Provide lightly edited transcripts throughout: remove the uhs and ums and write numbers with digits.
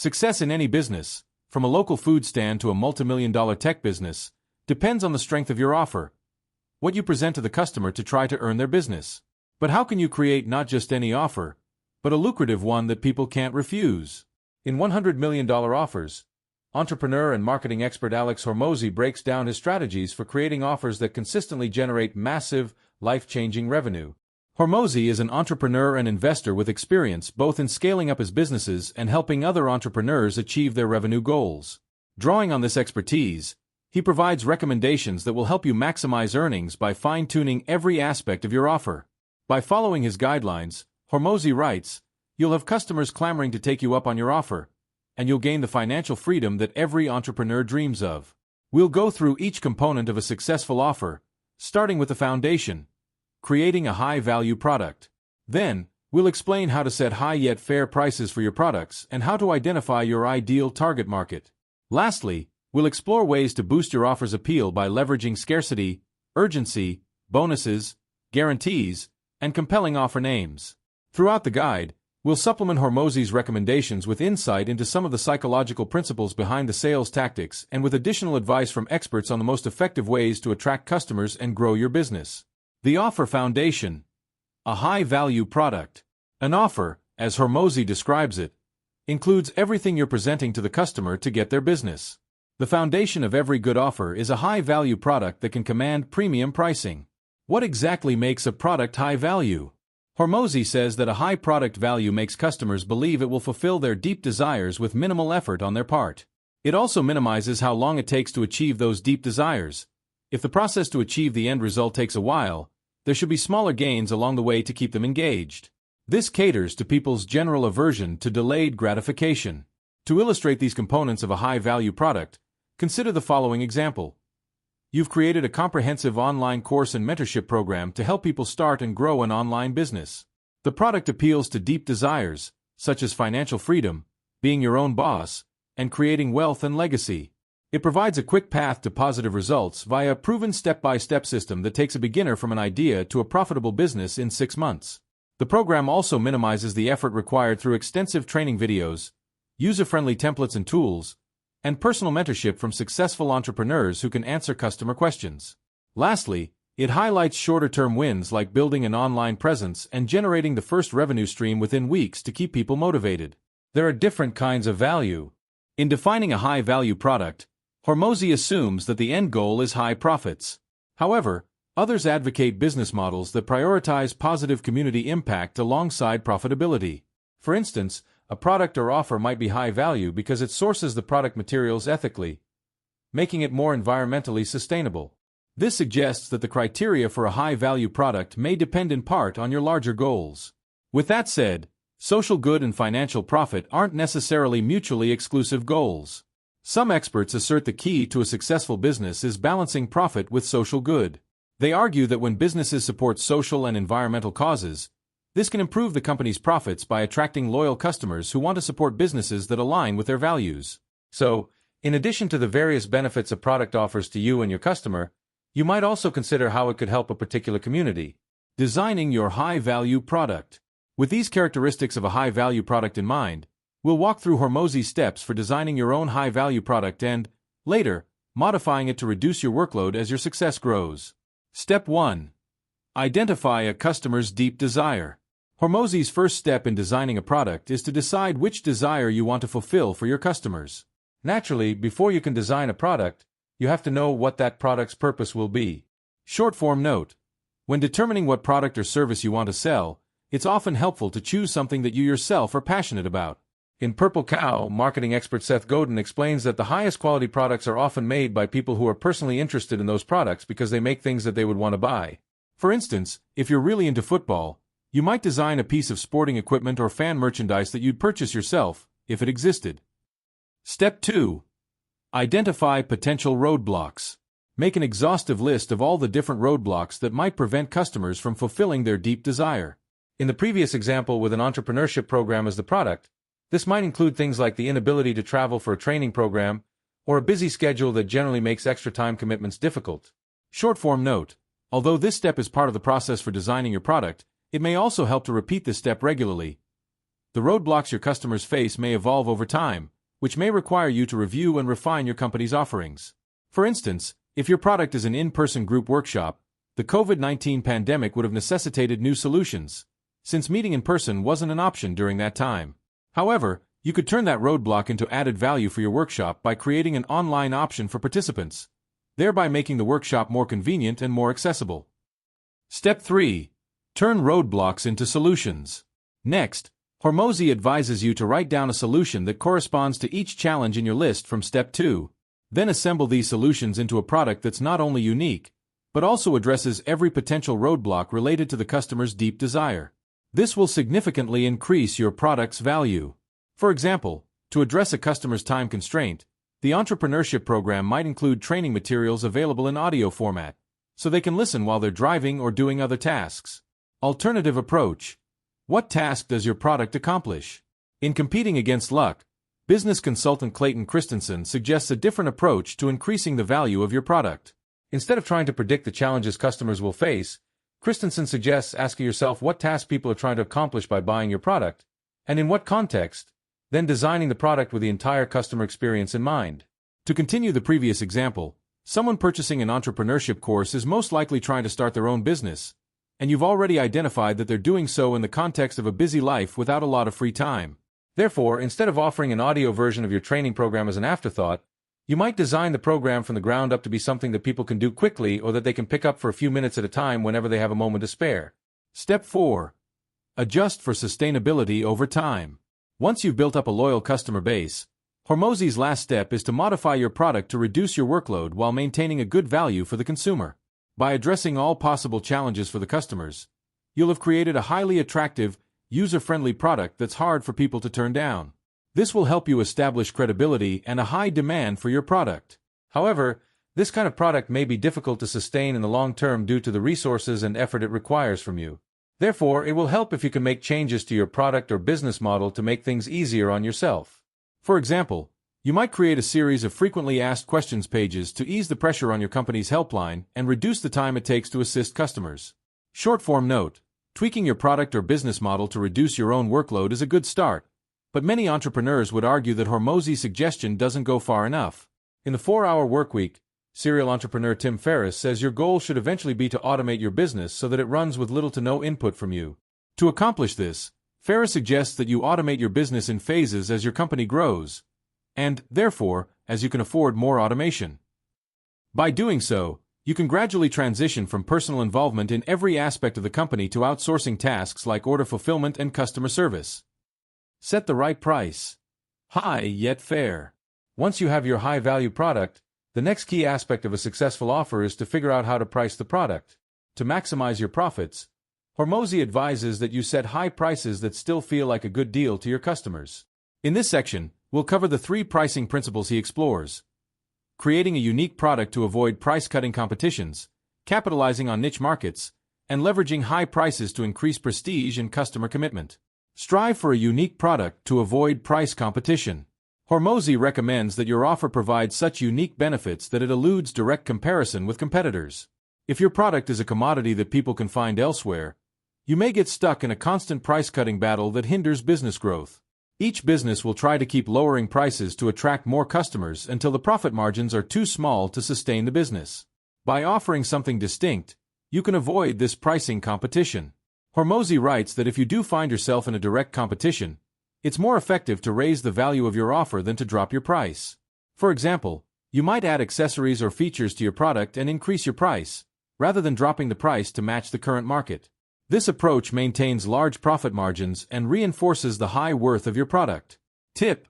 Success in any business, from a local food stand to a multimillion-dollar tech business, depends on the strength of your offer, what you present to the customer to try to earn their business. But how can you create not just any offer, but a lucrative one that people can't refuse? In $100 million offers, entrepreneur and marketing expert Alex Hormozi breaks down his strategies for creating offers that consistently generate massive, life-changing revenue. Hormozi is an entrepreneur and investor with experience both in scaling up his businesses and helping other entrepreneurs achieve their revenue goals. Drawing on this expertise, he provides recommendations that will help you maximize earnings by fine-tuning every aspect of your offer. By following his guidelines, Hormozi writes, you'll have customers clamoring to take you up on your offer, and you'll gain the financial freedom that every entrepreneur dreams of. We'll go through each component of a successful offer, starting with the foundation, creating a high-value product. Then, we'll explain how to set high yet fair prices for your products and how to identify your ideal target market. Lastly, we'll explore ways to boost your offer's appeal by leveraging scarcity, urgency, bonuses, guarantees, and compelling offer names. Throughout the guide, we'll supplement Hormozi's recommendations with insight into some of the psychological principles behind the sales tactics and with additional advice from experts on the most effective ways to attract customers and grow your business. The offer foundation. A high-value product. An offer, as Hormozi describes it, includes everything you're presenting to the customer to get their business. The foundation of every good offer is a high-value product that can command premium pricing. What exactly makes a product high value? Hormozi says that a high product value makes customers believe it will fulfill their deep desires with minimal effort on their part. It also minimizes how long it takes to achieve those deep desires. If the process to achieve the end result takes a while, there should be smaller gains along the way to keep them engaged. This caters to people's general aversion to delayed gratification. To illustrate these components of a high-value product, consider the following example. You've created a comprehensive online course and mentorship program to help people start and grow an online business. The product appeals to deep desires, such as financial freedom, being your own boss, and creating wealth and legacy. It provides a quick path to positive results via a proven step-by-step system that takes a beginner from an idea to a profitable business in 6 months. The program also minimizes the effort required through extensive training videos, user-friendly templates and tools, and personal mentorship from successful entrepreneurs who can answer customer questions. Lastly, it highlights shorter-term wins like building an online presence and generating the first revenue stream within weeks to keep people motivated. There are different kinds of value. In defining a high-value product, Hormozi assumes that the end goal is high profits. However, others advocate business models that prioritize positive community impact alongside profitability. For instance, a product or offer might be high value because it sources the product materials ethically, making it more environmentally sustainable. This suggests that the criteria for a high-value product may depend in part on your larger goals. With that said, social good and financial profit aren't necessarily mutually exclusive goals. Some experts assert the key to a successful business is balancing profit with social good. They argue that when businesses support social and environmental causes, this can improve the company's profits by attracting loyal customers who want to support businesses that align with their values. So, in addition to the various benefits a product offers to you and your customer, you might also consider how it could help a particular community. Designing your high-value product. With these characteristics of a high-value product in mind, we'll walk through Hormozi's steps for designing your own high-value product and, later, modifying it to reduce your workload as your success grows. Step 1. Identify a customer's deep desire. Hormozi's first step in designing a product is to decide which desire you want to fulfill for your customers. Naturally, before you can design a product, you have to know what that product's purpose will be. Short-form note. When determining what product or service you want to sell, it's often helpful to choose something that you yourself are passionate about. In Purple Cow, marketing expert Seth Godin explains that the highest quality products are often made by people who are personally interested in those products because they make things that they would want to buy. For instance, if you're really into football, you might design a piece of sporting equipment or fan merchandise that you'd purchase yourself, if it existed. Step 2. Identify potential roadblocks. Make an exhaustive list of all the different roadblocks that might prevent customers from fulfilling their deep desire. In the previous example with an entrepreneurship program as the product, this might include things like the inability to travel for a training program, or a busy schedule that generally makes extra time commitments difficult. Short-form note. Although this step is part of the process for designing your product, it may also help to repeat this step regularly. The roadblocks your customers face may evolve over time, which may require you to review and refine your company's offerings. For instance, if your product is an in-person group workshop, the COVID-19 pandemic would have necessitated new solutions, since meeting in person wasn't an option during that time. However, you could turn that roadblock into added value for your workshop by creating an online option for participants, thereby making the workshop more convenient and more accessible. Step 3. Turn roadblocks into solutions. Next, Hormozi advises you to write down a solution that corresponds to each challenge in your list from Step 2. Then assemble these solutions into a product that's not only unique, but also addresses every potential roadblock related to the customer's deep desire. This will significantly increase your product's value. For example, to address a customer's time constraint, the entrepreneurship program might include training materials available in audio format, so they can listen while they're driving or doing other tasks. Alternative approach. What task does your product accomplish? In Competing Against Luck, business consultant Clayton Christensen suggests a different approach to increasing the value of your product. Instead of trying to predict the challenges customers will face, Christensen suggests asking yourself what task people are trying to accomplish by buying your product, and in what context, then designing the product with the entire customer experience in mind. To continue the previous example, someone purchasing an entrepreneurship course is most likely trying to start their own business, and you've already identified that they're doing so in the context of a busy life without a lot of free time. Therefore, instead of offering an audio version of your training program as an afterthought, you might design the program from the ground up to be something that people can do quickly or that they can pick up for a few minutes at a time whenever they have a moment to spare. Step 4. Adjust for sustainability over time. Once you've built up a loyal customer base, Hormozi's last step is to modify your product to reduce your workload while maintaining a good value for the consumer. By addressing all possible challenges for the customers, you'll have created a highly attractive, user-friendly product that's hard for people to turn down. This will help you establish credibility and a high demand for your product. However, this kind of product may be difficult to sustain in the long term due to the resources and effort it requires from you. Therefore, it will help if you can make changes to your product or business model to make things easier on yourself. For example, you might create a series of frequently asked questions pages to ease the pressure on your company's helpline and reduce the time it takes to assist customers. Short-form note: tweaking your product or business model to reduce your own workload is a good start, but many entrepreneurs would argue that Hormozi's suggestion doesn't go far enough. In the 4-Hour Workweek, serial entrepreneur Tim Ferriss says your goal should eventually be to automate your business so that it runs with little to no input from you. To accomplish this, Ferriss suggests that you automate your business in phases as your company grows, and, therefore, as you can afford more automation. By doing so, you can gradually transition from personal involvement in every aspect of the company to outsourcing tasks like order fulfillment and customer service. Set the right price. High yet fair. Once you have your high-value product, the next key aspect of a successful offer is to figure out how to price the product. To maximize your profits, Hormozi advises that you set high prices that still feel like a good deal to your customers. In this section, we'll cover the 3 pricing principles he explores: creating a unique product to avoid price-cutting competitions, capitalizing on niche markets, and leveraging high prices to increase prestige and customer commitment. Strive for a unique product to avoid price competition. Hormozi recommends that your offer provides such unique benefits that it eludes direct comparison with competitors. If your product is a commodity that people can find elsewhere, you may get stuck in a constant price-cutting battle that hinders business growth. Each business will try to keep lowering prices to attract more customers until the profit margins are too small to sustain the business. By offering something distinct, you can avoid this pricing competition. Hormozi writes that if you do find yourself in a direct competition, it's more effective to raise the value of your offer than to drop your price. For example, you might add accessories or features to your product and increase your price, rather than dropping the price to match the current market. This approach maintains large profit margins and reinforces the high worth of your product. Tip: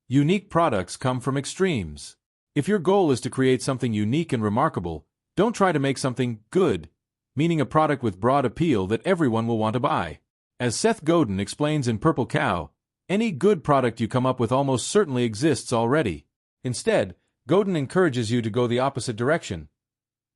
unique products come from extremes. If your goal is to create something unique and remarkable, don't try to make something good, meaning a product with broad appeal that everyone will want to buy. As Seth Godin explains in Purple Cow, any good product you come up with almost certainly exists already. Instead, Godin encourages you to go the opposite direction.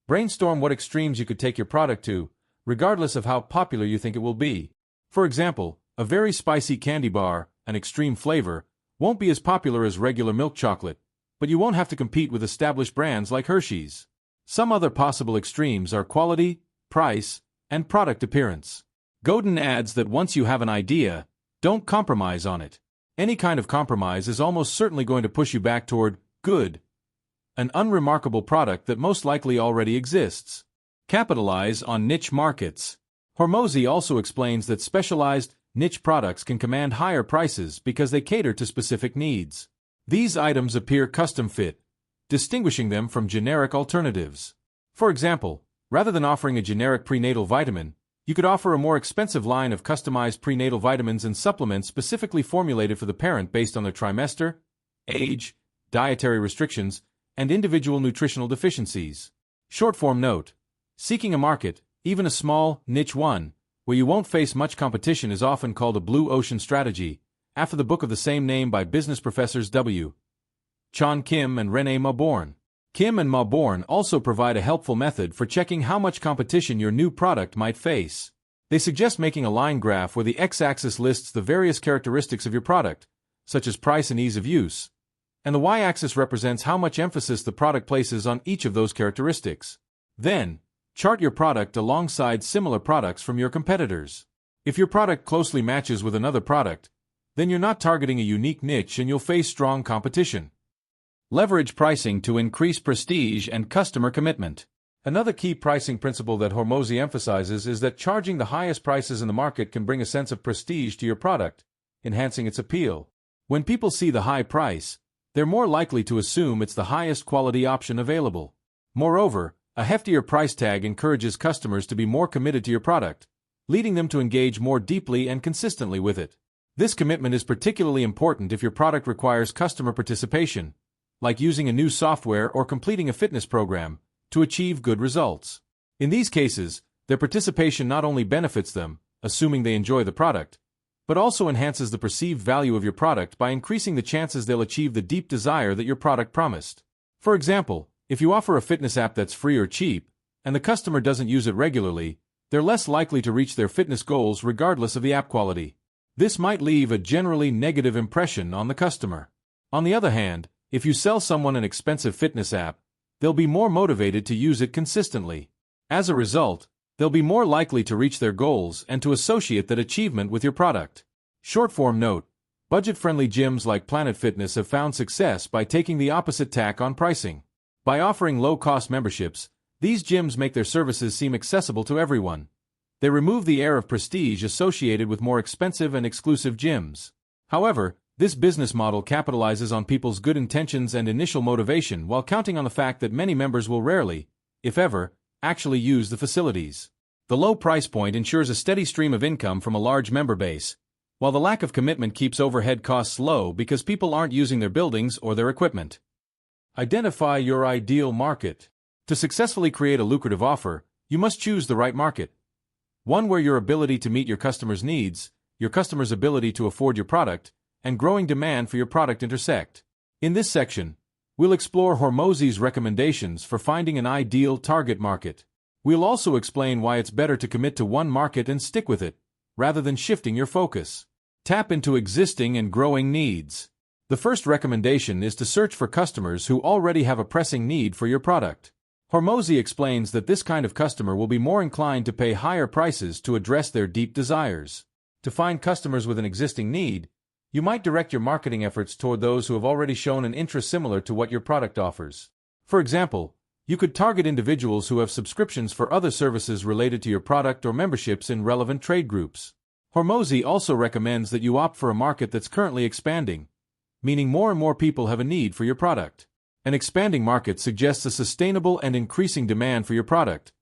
Brainstorm what extremes you could take your product to, regardless of how popular you think it will be. For example, a very spicy candy bar, an extreme flavor, won't be as popular as regular milk chocolate, but you won't have to compete with established brands like Hershey's. Some other possible extremes are quality, price, and product appearance. Godin adds that once you have an idea, don't compromise on it. Any kind of compromise is almost certainly going to push you back toward good, an unremarkable product that most likely already exists. Capitalize on niche markets. Hormozi also explains that specialized, niche products can command higher prices because they cater to specific needs. These items appear custom-fit, distinguishing them from generic alternatives. For example, rather than offering a generic prenatal vitamin, you could offer a more expensive line of customized prenatal vitamins and supplements specifically formulated for the parent based on their trimester, age, dietary restrictions, and individual nutritional deficiencies. Short-form note: seeking a market, even a small, niche one, where you won't face much competition is often called a blue ocean strategy, after the book of the same name by business professors W. Chan Kim and Rene Mauborgne. Kim and Mauborgne also provide a helpful method for checking how much competition your new product might face. They suggest making a line graph where the x-axis lists the various characteristics of your product, such as price and ease of use, and the y-axis represents how much emphasis the product places on each of those characteristics. Then, chart your product alongside similar products from your competitors. If your product closely matches with another product, then you're not targeting a unique niche and you'll face strong competition. Leverage pricing to increase prestige and customer commitment. Another key pricing principle that Hormozi emphasizes is that charging the highest prices in the market can bring a sense of prestige to your product, enhancing its appeal. When people see the high price, they're more likely to assume it's the highest quality option available. Moreover, a heftier price tag encourages customers to be more committed to your product, leading them to engage more deeply and consistently with it. This commitment is particularly important if your product requires customer participation, like using a new software or completing a fitness program, to achieve good results. In these cases, their participation not only benefits them, assuming they enjoy the product, but also enhances the perceived value of your product by increasing the chances they'll achieve the deep desire that your product promised. For example, if you offer a fitness app that's free or cheap, and the customer doesn't use it regularly, they're less likely to reach their fitness goals regardless of the app quality. This might leave a generally negative impression on the customer. On the other hand, if you sell someone an expensive fitness app, they'll be more motivated to use it consistently. As a result, they'll be more likely to reach their goals and to associate that achievement with your product. Short-form note: budget-friendly gyms like Planet Fitness have found success by taking the opposite tack on pricing. By offering low-cost memberships, these gyms make their services seem accessible to everyone. They remove the air of prestige associated with more expensive and exclusive gyms. However, this business model capitalizes on people's good intentions and initial motivation while counting on the fact that many members will rarely, if ever, actually use the facilities. The low price point ensures a steady stream of income from a large member base, while the lack of commitment keeps overhead costs low because people aren't using their buildings or their equipment. Identify your ideal market. To successfully create a lucrative offer, you must choose the right market. One where your ability to meet your customers' needs, your customers' ability to afford your product, and growing demand for your product intersect. In this section, we'll explore Hormozi's recommendations for finding an ideal target market. We'll also explain why it's better to commit to one market and stick with it, rather than shifting your focus. Tap into existing and growing needs. The first recommendation is to search for customers who already have a pressing need for your product. Hormozi explains that this kind of customer will be more inclined to pay higher prices to address their deep desires. To find customers with an existing need, you might direct your marketing efforts toward those who have already shown an interest similar to what your product offers. For example, you could target individuals who have subscriptions for other services related to your product or memberships in relevant trade groups. Hormozi also recommends that you opt for a market that's currently expanding, meaning more and more people have a need for your product. An expanding market suggests a sustainable and increasing demand for your product,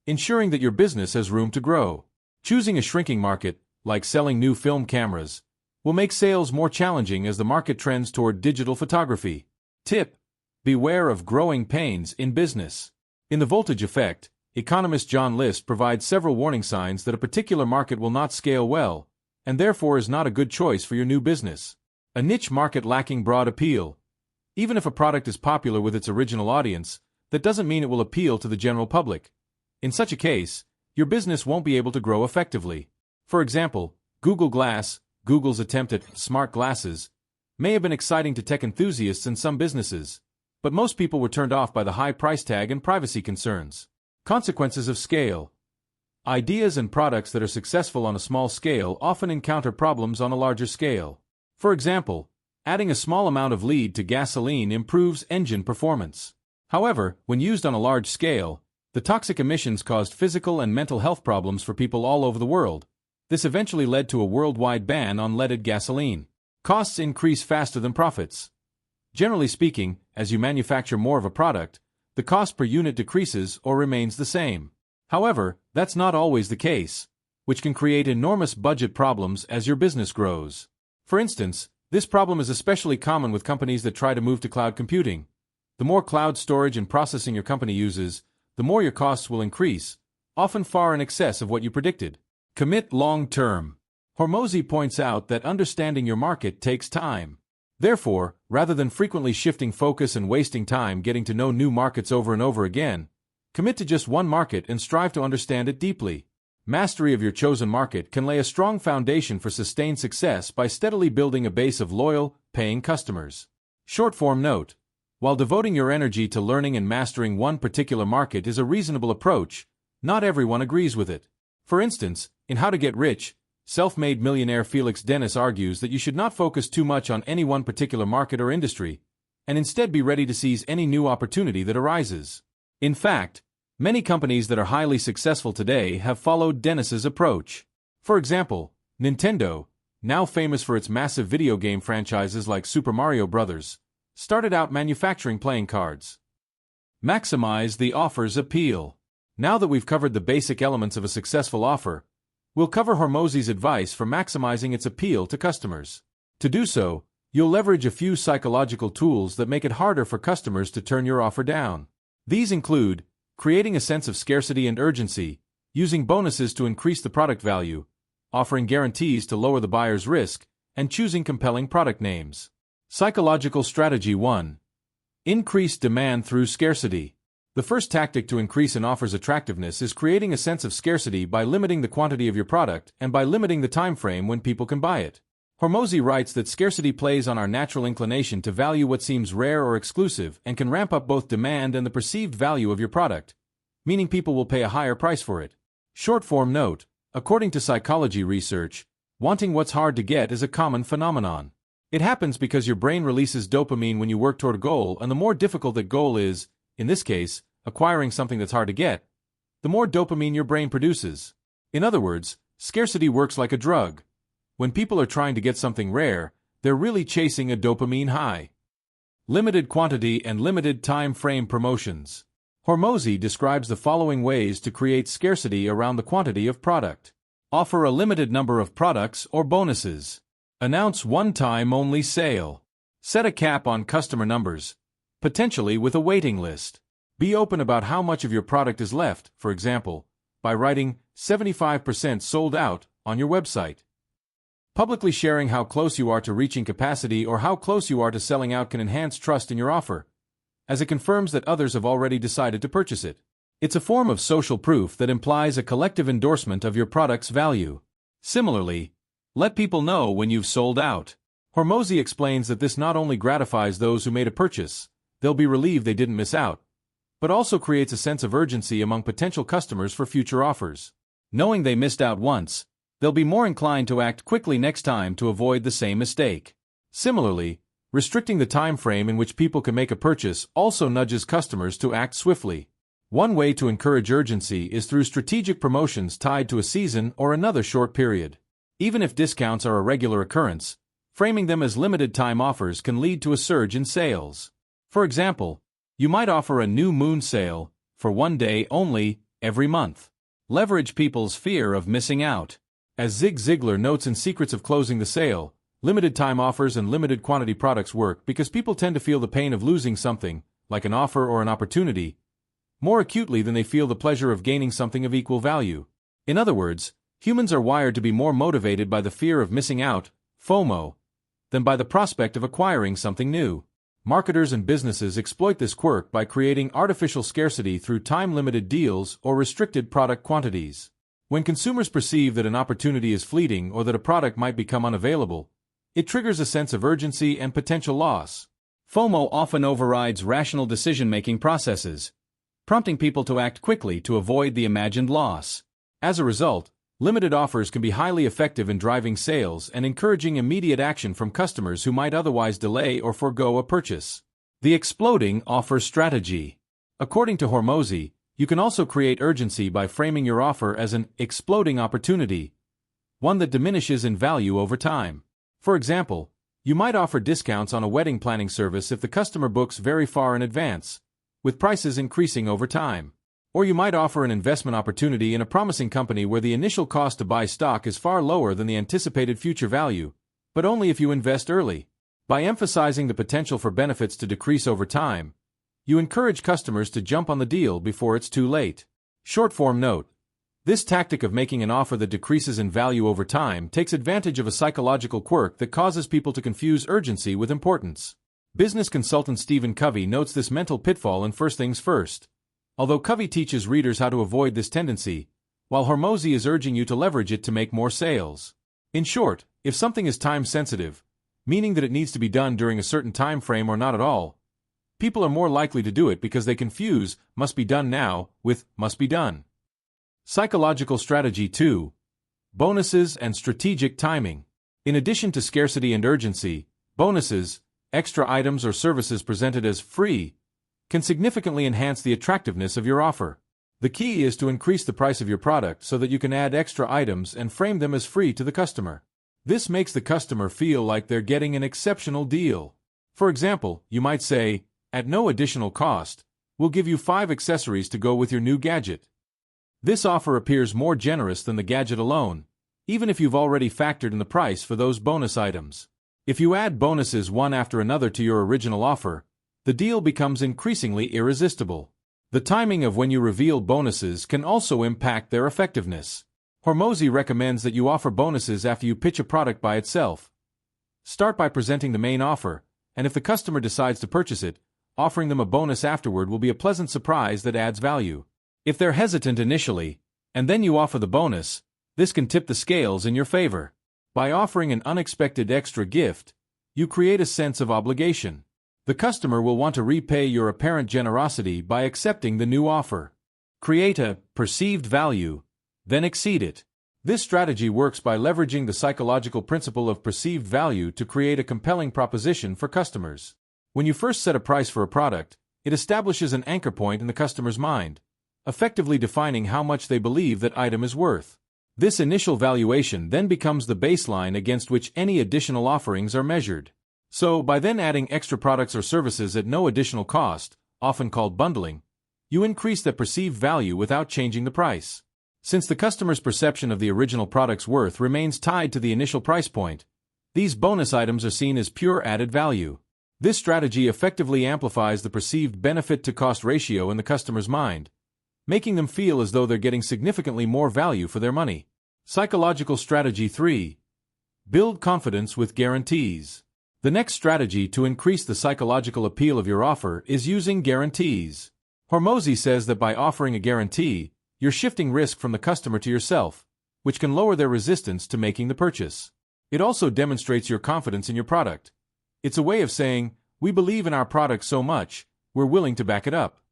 ensuring that your business has room to grow. Choosing a shrinking market, like selling new film cameras, will make sales more challenging as the market trends toward digital photography. Tip: beware of growing pains in business. In The Voltage Effect, economist John List provides several warning signs that a particular market will not scale well, and therefore is not a good choice for your new business. A niche market lacking broad appeal. Even if a product is popular with its original audience, that doesn't mean it will appeal to the general public. In such a case, your business won't be able to grow effectively. For example, Google Glass, Google's attempt at smart glasses, may have been exciting to tech enthusiasts and some businesses, but most people were turned off by the high price tag and privacy concerns. Consequences of scale. Ideas and products that are successful on a small scale often encounter problems on a larger scale. For example, adding a small amount of lead to gasoline improves engine performance. However, when used on a large scale, the toxic emissions caused physical and mental health problems for people all over the world. This eventually led to a worldwide ban on leaded gasoline. Costs increase faster than profits. Generally speaking, as you manufacture more of a product, the cost per unit decreases or remains the same. However, that's not always the case, which can create enormous budget problems as your business grows. For instance, this problem is especially common with companies that try to move to cloud computing. The more cloud storage and processing your company uses, the more your costs will increase, often far in excess of what you predicted. Commit long-term. Hormozi points out that understanding your market takes time. Therefore, rather than frequently shifting focus and wasting time getting to know new markets over and over again, commit to just one market and strive to understand it deeply. Mastery of your chosen market can lay a strong foundation for sustained success by steadily building a base of loyal, paying customers. Short-form note: while devoting your energy to learning and mastering one particular market is a reasonable approach, not everyone agrees with it. For instance, in How to Get Rich, self-made millionaire Felix Dennis argues that you should not focus too much on any one particular market or industry, and instead be ready to seize any new opportunity that arises. In fact, many companies that are highly successful today have followed Dennis's approach. For example, Nintendo, now famous for its massive video game franchises like Super Mario Bros., started out manufacturing playing cards. Maximize the offer's appeal. Now that we've covered the basic elements of a successful offer, we'll cover Hormozi's advice for maximizing its appeal to customers. To do so, you'll leverage a few psychological tools that make it harder for customers to turn your offer down. These include creating a sense of scarcity and urgency, using bonuses to increase the product value, offering guarantees to lower the buyer's risk, and choosing compelling product names. Psychological Strategy 1. Increase demand through scarcity. The first tactic to increase an offer's attractiveness is creating a sense of scarcity by limiting the quantity of your product and by limiting the time frame when people can buy it. Hormozi writes that scarcity plays on our natural inclination to value what seems rare or exclusive and can ramp up both demand and the perceived value of your product, meaning people will pay a higher price for it. Short-form note: according to psychology research, wanting what's hard to get is a common phenomenon. It happens because your brain releases dopamine when you work toward a goal, and the more difficult that goal is, in this case, acquiring something that's hard to get, the more dopamine your brain produces. In other words, scarcity works like a drug. When people are trying to get something rare, they're really chasing a dopamine high. Limited quantity and limited time frame promotions. Hormozi describes the following ways to create scarcity around the quantity of product. Offer a limited number of products or bonuses. Announce one-time only sale. Set a cap on customer numbers, potentially with a waiting list. Be open about how much of your product is left, for example, by writing 75% sold out on your website. Publicly sharing how close you are to reaching capacity or how close you are to selling out can enhance trust in your offer, as it confirms that others have already decided to purchase it. It's a form of social proof that implies a collective endorsement of your product's value. Similarly, let people know when you've sold out. Hormozi explains that this not only gratifies those who made a purchase, they'll be relieved they didn't miss out, but also creates a sense of urgency among potential customers for future offers. Knowing they missed out once, they'll be more inclined to act quickly next time to avoid the same mistake. Similarly, restricting the time frame in which people can make a purchase also nudges customers to act swiftly. One way to encourage urgency is through strategic promotions tied to a season or another short period. Even if discounts are a regular occurrence, framing them as limited-time offers can lead to a surge in sales. For example, you might offer a new moon sale, for one day only, every month. Leverage people's fear of missing out. As Zig Ziglar notes in Secrets of Closing the Sale, limited-time offers and limited-quantity products work because people tend to feel the pain of losing something, like an offer or an opportunity, more acutely than they feel the pleasure of gaining something of equal value. In other words, humans are wired to be more motivated by the fear of missing out, FOMO, than by the prospect of acquiring something new. Marketers and businesses exploit this quirk by creating artificial scarcity through time-limited deals or restricted product quantities. When consumers perceive that an opportunity is fleeting or that a product might become unavailable, it triggers a sense of urgency and potential loss. FOMO often overrides rational decision-making processes, prompting people to act quickly to avoid the imagined loss. As a result, Limited offers can be highly effective in driving sales and encouraging immediate action from customers who might otherwise delay or forego a purchase. The exploding offer strategy. According to Hormozi, you can also create urgency by framing your offer as an exploding opportunity, one that diminishes in value over time. For example, you might offer discounts on a wedding planning service if the customer books very far in advance, with prices increasing over time. Or you might offer an investment opportunity in a promising company where the initial cost to buy stock is far lower than the anticipated future value, but only if you invest early. By emphasizing the potential for benefits to decrease over time, you encourage customers to jump on the deal before it's too late. Short-form note: this tactic of making an offer that decreases in value over time takes advantage of a psychological quirk that causes people to confuse urgency with importance. Business consultant Stephen Covey notes this mental pitfall in First Things First. Although Covey teaches readers how to avoid this tendency, while Hormozi is urging you to leverage it to make more sales. In short, if something is time-sensitive, meaning that it needs to be done during a certain time frame or not at all, people are more likely to do it because they confuse "must be done now" with "must be done." Psychological strategy 2. Bonuses and strategic timing. In addition to scarcity and urgency, bonuses, extra items or services presented as free, can significantly enhance the attractiveness of your offer. The key is to increase the price of your product so that you can add extra items and frame them as free to the customer. This makes the customer feel like they're getting an exceptional deal. For example, you might say, "At no additional cost, we'll give you 5 accessories to go with your new gadget." This offer appears more generous than the gadget alone, even if you've already factored in the price for those bonus items. If you add bonuses one after another to your original offer, the deal becomes increasingly irresistible. The timing of when you reveal bonuses can also impact their effectiveness. Hormozi recommends that you offer bonuses after you pitch a product by itself. Start by presenting the main offer, and if the customer decides to purchase it, offering them a bonus afterward will be a pleasant surprise that adds value. If they're hesitant initially, and then you offer the bonus, this can tip the scales in your favor. By offering an unexpected extra gift, you create a sense of obligation. The customer will want to repay your apparent generosity by accepting the new offer. Create a perceived value, then exceed it. This strategy works by leveraging the psychological principle of perceived value to create a compelling proposition for customers. When you first set a price for a product, it establishes an anchor point in the customer's mind, effectively defining how much they believe that item is worth. This initial valuation then becomes the baseline against which any additional offerings are measured. So, by then adding extra products or services at no additional cost, often called bundling, you increase the perceived value without changing the price. Since the customer's perception of the original product's worth remains tied to the initial price point, these bonus items are seen as pure added value. This strategy effectively amplifies the perceived benefit-to-cost ratio in the customer's mind, making them feel as though they're getting significantly more value for their money. Psychological strategy 3. Build confidence with guarantees. The next strategy to increase the psychological appeal of your offer is using guarantees. Hormozi says that by offering a guarantee, you're shifting risk from the customer to yourself, which can lower their resistance to making the purchase. It also demonstrates your confidence in your product. It's a way of saying, "We believe in our product so much, we're willing to back it up."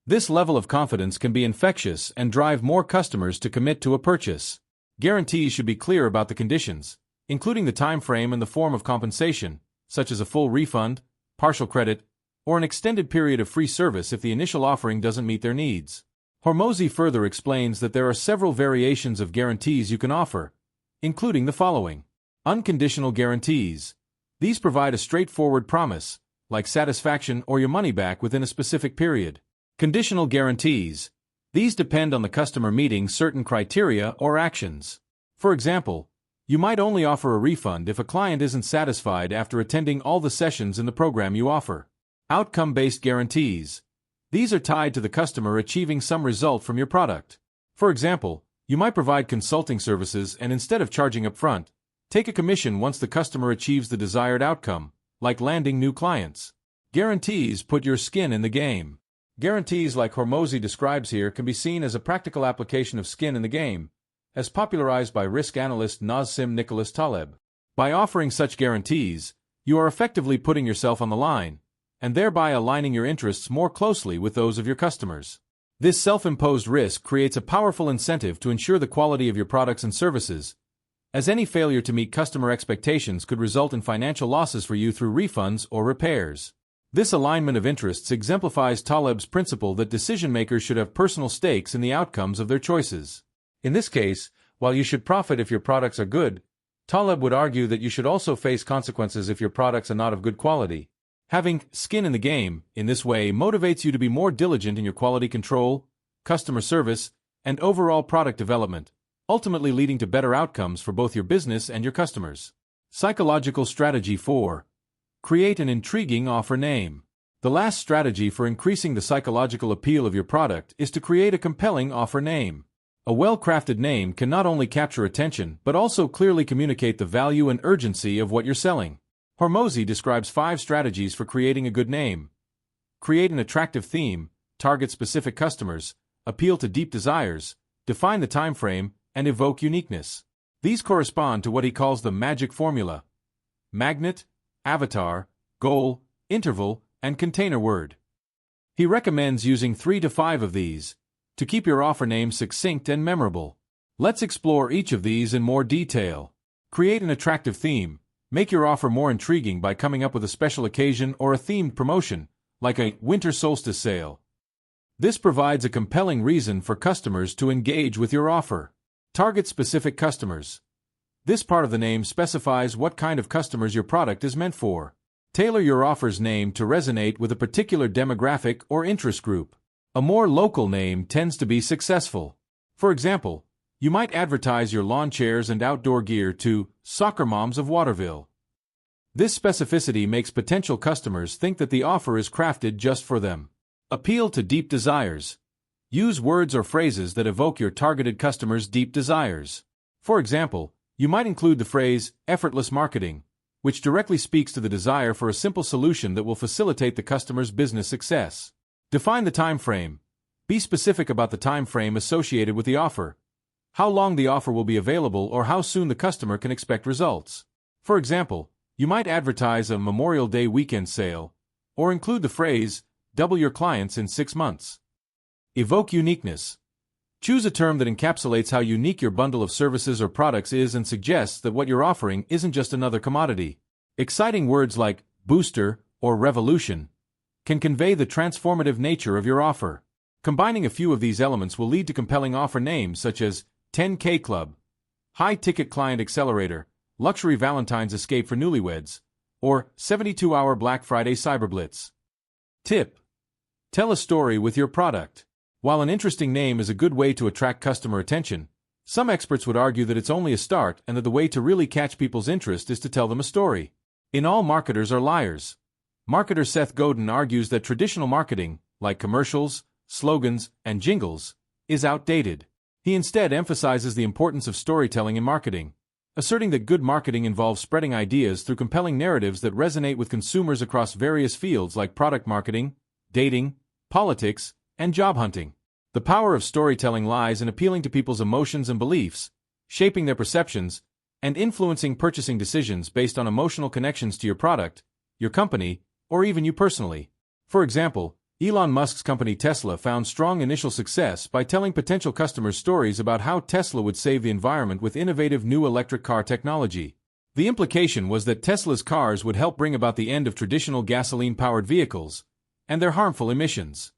This level of confidence can be infectious and drive more customers to commit to a purchase. Guarantees should be clear about the conditions, including the time frame and the form of compensation, such as a full refund, partial credit, or an extended period of free service if the initial offering doesn't meet their needs. Hormozi further explains that there are several variations of guarantees you can offer, including the following. Unconditional guarantees. These provide a straightforward promise, like satisfaction or your money back within a specific period. Conditional guarantees. These depend on the customer meeting certain criteria or actions. For example, you might only offer a refund if a client isn't satisfied after attending all the sessions in the program you offer. Outcome-based guarantees. These are tied to the customer achieving some result from your product. For example, you might provide consulting services and instead of charging upfront, take a commission once the customer achieves the desired outcome, like landing new clients. Guarantees put your skin in the game. Guarantees like Hormozi describes here can be seen as a practical application of skin in the game, as popularized by risk analyst Nassim Nicholas Taleb. By offering such guarantees, you are effectively putting yourself on the line, and thereby aligning your interests more closely with those of your customers. This self-imposed risk creates a powerful incentive to ensure the quality of your products and services, as any failure to meet customer expectations could result in financial losses for you through refunds or repairs. This alignment of interests exemplifies Taleb's principle that decision-makers should have personal stakes in the outcomes of their choices. In this case, while you should profit if your products are good, Taleb would argue that you should also face consequences if your products are not of good quality. Having skin in the game, in this way, motivates you to be more diligent in your quality control, customer service, and overall product development, ultimately leading to better outcomes for both your business and your customers. Psychological Strategy 4. Create an intriguing offer name. The last strategy for increasing the psychological appeal of your product is to create a compelling offer name. A well-crafted name can not only capture attention but also clearly communicate the value and urgency of what you're selling. Hormozi describes 5 strategies for creating a good name. Create an attractive theme, target specific customers, appeal to deep desires, define the time frame, and evoke uniqueness. These correspond to what he calls the magic formula: magnet, avatar, goal, interval, and container word. He recommends using 3 to 5 of these to keep your offer name succinct and memorable. Let's explore each of these in more detail. Create an attractive theme. Make your offer more intriguing by coming up with a special occasion or a themed promotion, like a winter solstice sale. This provides a compelling reason for customers to engage with your offer. Target specific customers. This part of the name specifies what kind of customers your product is meant for. Tailor your offer's name to resonate with a particular demographic or interest group. A more local name tends to be successful. For example, you might advertise your lawn chairs and outdoor gear to Soccer Moms of Waterville. This specificity makes potential customers think that the offer is crafted just for them. Appeal to deep desires. Use words or phrases that evoke your targeted customers' deep desires. For example, you might include the phrase, effortless marketing, which directly speaks to the desire for a simple solution that will facilitate the customer's business success. Define the time frame. Be specific about the time frame associated with the offer, how long the offer will be available, or how soon the customer can expect results. For example, you might advertise a Memorial Day weekend sale, or include the phrase, double your clients in 6 months. Evoke uniqueness. Choose a term that encapsulates how unique your bundle of services or products is and suggests that what you're offering isn't just another commodity. Exciting words like booster or revolution can convey the transformative nature of your offer. Combining a few of these elements will lead to compelling offer names such as 10K Club, High-Ticket Client Accelerator, Luxury Valentine's Escape for Newlyweds, or 72-Hour Black Friday Cyber Blitz. Tip: tell a story with your product. While an interesting name is a good way to attract customer attention, some experts would argue that it's only a start and that the way to really catch people's interest is to tell them a story. In All Marketers Are Liars, marketer Seth Godin argues that traditional marketing, like commercials, slogans, and jingles, is outdated. He instead emphasizes the importance of storytelling in marketing, asserting that good marketing involves spreading ideas through compelling narratives that resonate with consumers across various fields like product marketing, dating, politics, and job hunting. The power of storytelling lies in appealing to people's emotions and beliefs, shaping their perceptions, and influencing purchasing decisions based on emotional connections to your product, your company, or even you personally. For example, Elon Musk's company Tesla found strong initial success by telling potential customers stories about how Tesla would save the environment with innovative new electric car technology. The implication was that Tesla's cars would help bring about the end of traditional gasoline-powered vehicles and their harmful emissions.